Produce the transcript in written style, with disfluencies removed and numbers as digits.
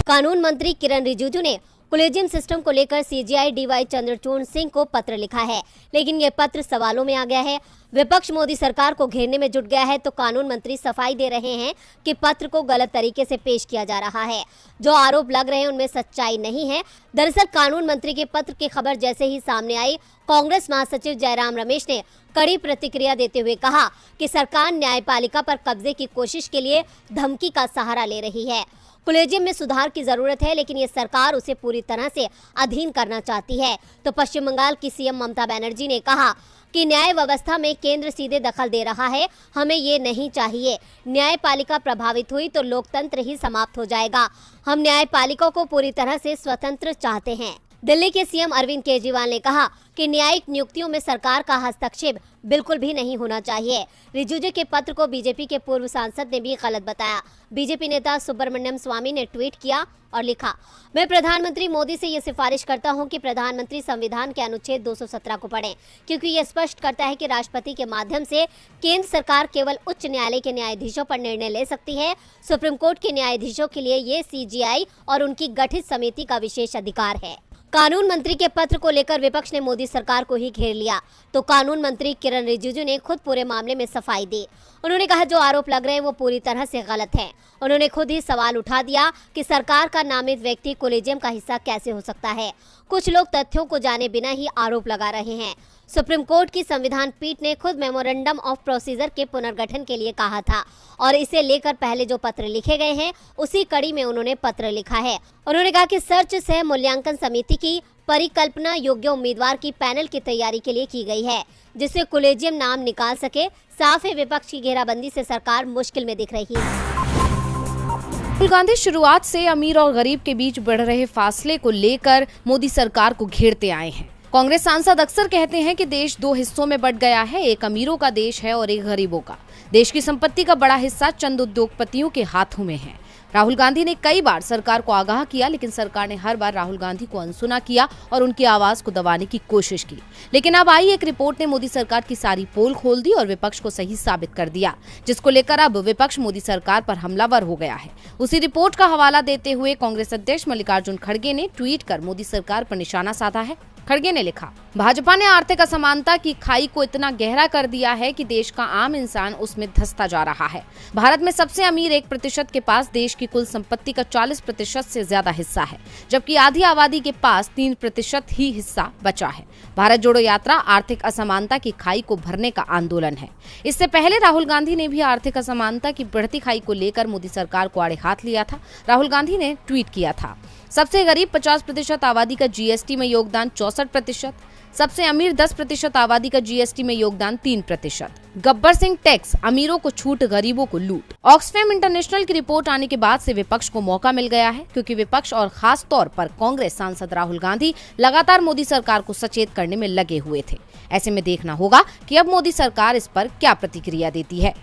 कानून मंत्री किरण रिजिजू ने कोलेजियम सिस्टम को लेकर सीजेआई डीवाई चंद्रचूड़ सिंह को पत्र लिखा है, लेकिन ये पत्र सवालों में आ गया है। विपक्ष मोदी सरकार को घेरने में जुट गया है तो कानून मंत्री सफाई दे रहे हैं कि पत्र को गलत तरीके से पेश किया जा रहा है। जो आरोप लग रहे हैं उनमें सच्चाई नहीं है। दरअसल कानून मंत्री के पत्र की खबर जैसे ही सामने आई, कांग्रेस महासचिव जयराम रमेश ने कड़ी प्रतिक्रिया देते हुए कहा कि सरकार न्यायपालिका पर कब्जे की कोशिश के लिए धमकी का सहारा ले रही है। कोलेजियम में सुधार की जरूरत है, लेकिन ये सरकार उसे पूरी तरह से अधीन करना चाहती है। तो पश्चिम बंगाल की सीएम ममता बनर्जी ने कहा कि न्याय व्यवस्था में केंद्र सीधे दखल दे रहा है, हमें ये नहीं चाहिए। न्यायपालिका प्रभावित हुई तो लोकतंत्र ही समाप्त हो जाएगा। हम न्यायपालिका को पूरी तरह से स्वतंत्र चाहते हैं। दिल्ली के सीएम अरविंद केजरीवाल ने कहा कि न्यायिक नियुक्तियों में सरकार का हस्तक्षेप बिल्कुल भी नहीं होना चाहिए। रिजिजू के पत्र को बीजेपी के पूर्व सांसद ने भी गलत बताया। बीजेपी नेता सुब्रमण्यम स्वामी ने ट्वीट किया और लिखा, मैं प्रधानमंत्री मोदी से ये सिफारिश करता हूं कि प्रधानमंत्री संविधान के अनुच्छेद 217 को पढ़ें, क्योंकि ये स्पष्ट करता है कि राष्ट्रपति के माध्यम से केंद्र सरकार केवल उच्च न्यायालय के न्यायाधीशों पर निर्णय ले सकती है। सुप्रीम कोर्ट के न्यायाधीशों के लिए ये सीजेआई और उनकी गठित समिति का विशेष अधिकार है। कानून मंत्री के पत्र को लेकर विपक्ष ने मोदी सरकार को ही घेर लिया तो कानून मंत्री किरण रिजिजू ने खुद पूरे मामले में सफाई दी। उन्होंने कहा जो आरोप लग रहे हैं वो पूरी तरह से गलत है। उन्होंने खुद ही सवाल उठा दिया कि सरकार का नामित व्यक्ति कोलेजियम का हिस्सा कैसे हो सकता है। कुछ लोग तथ्यों को जाने बिना ही आरोप लगा रहे हैं। सुप्रीम कोर्ट की संविधान पीठ ने खुद मेमोरेंडम ऑफ प्रोसीजर के पुनर्गठन के लिए कहा था और इसे लेकर पहले जो पत्र लिखे गए हैं उसी कड़ी में उन्होंने पत्र लिखा है। उन्होंने कहा कि सर्च सह मूल्यांकन समिति की परिकल्पना योग्य उम्मीदवार की पैनल की तैयारी के लिए की गई है, जिससे कोलेजियम नाम निकाल सके। साफ है विपक्ष की घेराबंदी से सरकार मुश्किल में दिख रही है। राहुल गांधी शुरुआत से अमीर और गरीब के बीच बढ़ रहे फासले को लेकर मोदी सरकार को घेरते आए हैं। कांग्रेस सांसद अक्सर कहते हैं कि देश दो हिस्सों में बंट गया है, एक अमीरों का देश है और एक गरीबों का। देश की संपत्ति का बड़ा हिस्सा चंद उद्योगपतियों के हाथों में है। राहुल गांधी ने कई बार सरकार को आगाह किया, लेकिन सरकार ने हर बार राहुल गांधी को अनसुना किया और उनकी आवाज को दबाने की कोशिश की। लेकिन अब आई एक रिपोर्ट ने मोदी सरकार की सारी पोल खोल दी और विपक्ष को सही साबित कर दिया, जिसको लेकर अब विपक्ष मोदी सरकार पर हमलावर हो गया है। उसी रिपोर्ट का हवाला देते हुए कांग्रेस अध्यक्ष मल्लिकार्जुन खड़गे ने ट्वीट कर मोदी सरकार पर निशाना साधा है। खड़गे ने लिखा, भाजपा ने आर्थिक असमानता की खाई को इतना गहरा कर दिया है कि देश का आम इंसान उसमें धंसता जा रहा है। भारत में सबसे अमीर 1% के पास देश की कुल संपत्ति का 40% से ज्यादा हिस्सा है, जबकि आधी आबादी के पास 3% ही हिस्सा बचा है। भारत जोड़ो यात्रा आर्थिक असमानता की खाई को भरने का आंदोलन है। इससे पहले राहुल गांधी ने भी आर्थिक असमानता की बढ़ती खाई को लेकर मोदी सरकार को आड़े हाथ लिया था। राहुल गांधी ने ट्वीट किया था, सबसे गरीब 50% आबादी का जीएसटी में योगदान 64%, सबसे अमीर 10% आबादी का जीएसटी में योगदान 3%। गब्बर सिंह टैक्स, अमीरों को छूट गरीबों को लूट। ऑक्सफैम इंटरनेशनल की रिपोर्ट आने के बाद से विपक्ष को मौका मिल गया है, क्योंकि विपक्ष और खास तौर पर कांग्रेस सांसद राहुल गांधी लगातार मोदी सरकार को सचेत करने में लगे हुए थे। ऐसे में देखना होगा कि अब मोदी सरकार इस पर क्या प्रतिक्रिया देती है।